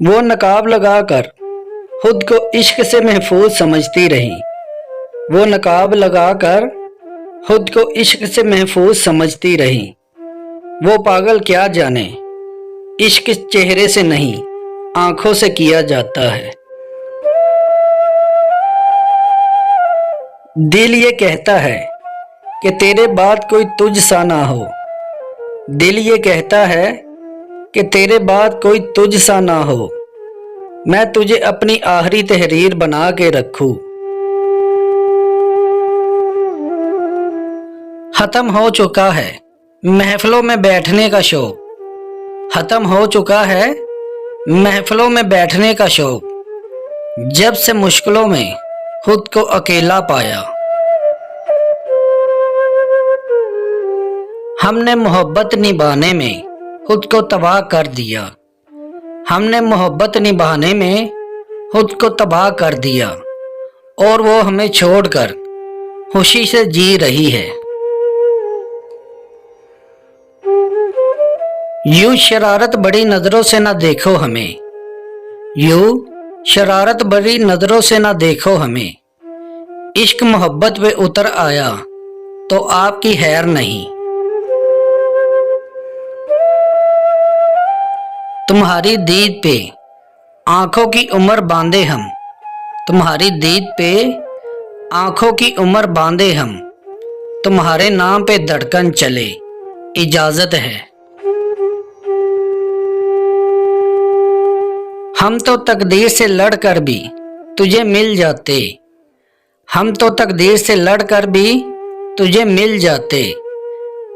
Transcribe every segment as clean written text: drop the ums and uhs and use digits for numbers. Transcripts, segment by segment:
वो नकाब लगाकर खुद को इश्क से महफूज समझती रही। वो नकाब लगाकर खुद को इश्क से महफूज समझती रही। वो पागल क्या जाने, इश्क चेहरे से नहीं आंखों से किया जाता है। दिल ये कहता है कि तेरे बाद कोई तुझ सा ना हो। दिल ये कहता है कि तेरे बाद कोई तुझ सा ना हो। मैं तुझे अपनी आखिरी तहरीर बना के रखूं। खत्म हो चुका है महफिलों में बैठने का शौक। खत्म हो चुका है महफिलों में बैठने का शौक। जब से मुश्किलों में खुद को अकेला पाया। हमने मोहब्बत निभाने में खुद को तबाह कर दिया। हमने मोहब्बत निभाने में खुद को तबाह कर दिया और वो हमें छोड़कर खुशी से जी रही है। यूं शरारत बड़ी नजरों से ना देखो हमें। यूं शरारत बड़ी नजरों से ना देखो हमें। इश्क मोहब्बत पे उतर आया तो आपकी खैर नहीं। तुम्हारी दीद पे आंखों की उम्र बांधे हम। तुम्हारी दीद पे आंखों की उम्र बांधे हम। तुम्हारे नाम पे धड़कन चले इजाजत है। हम तो तकदीर से लड़कर भी तुझे मिल जाते। हम तो तकदीर से लड़कर भी तुझे मिल जाते।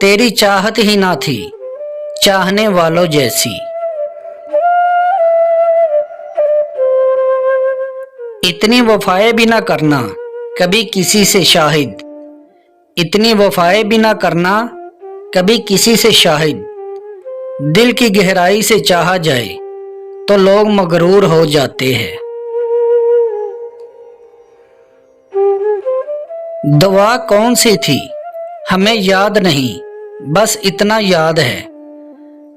तेरी चाहत ही ना थी चाहने वालों जैसी। इतनी वफाएं भी ना करना कभी किसी से शाहिद। इतनी वफाएं भी ना करना कभी किसी से शाहिद। दिल की गहराई से चाहा जाए तो लोग मगरूर हो जाते हैं। दुआ कौन सी थी हमें याद नहीं, बस इतना याद है।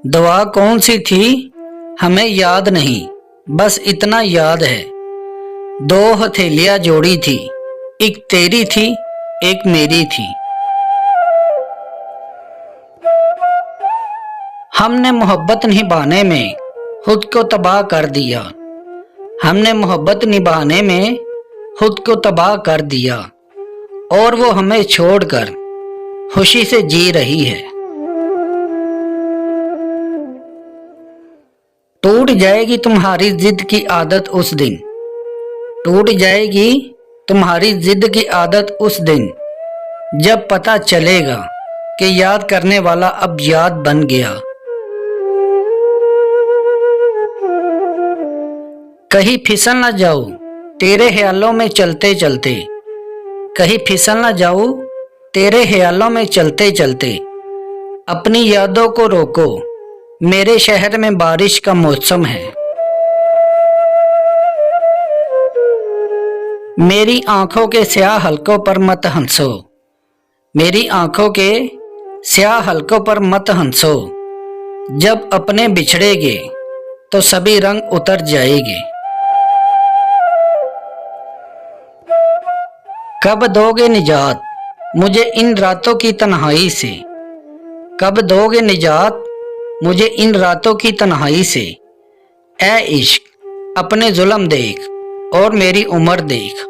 दुआ कौन सी थी हमें याद नहीं, बस इतना याद है। दो हथेलियां जोड़ी थी, एक तेरी थी एक मेरी थी। हमने मोहब्बत निभाने में खुद को तबाह कर दिया। हमने मोहब्बत निभाने में खुद को तबाह कर दिया और वो हमें छोड़कर खुशी से जी रही है। टूट जाएगी तुम्हारी जिद की आदत उस दिन। टूट जाएगी तुम्हारी जिद की आदत उस दिन जब पता चलेगा कि याद करने वाला अब याद बन गया। कहीं फिसल ना जाऊं तेरे ख्यालों में चलते चलते। कहीं फिसल ना जाऊं तेरे ख्यालों में चलते चलते। अपनी यादों को रोको, मेरे शहर में बारिश का मौसम है। मेरी आंखों के स्याह हलकों पर मत हंसो। मेरी आंखों के स्याह हलकों पर मत हंसो। जब अपने बिछड़ेगे तो सभी रंग उतर जाएंगे। कब दोगे निजात मुझे इन रातों की तन्हाई से। कब दोगे निजात मुझे इन रातों की तन्हाई से। ऐ इश्क अपने जुल्म देख और मेरी उम्र देख।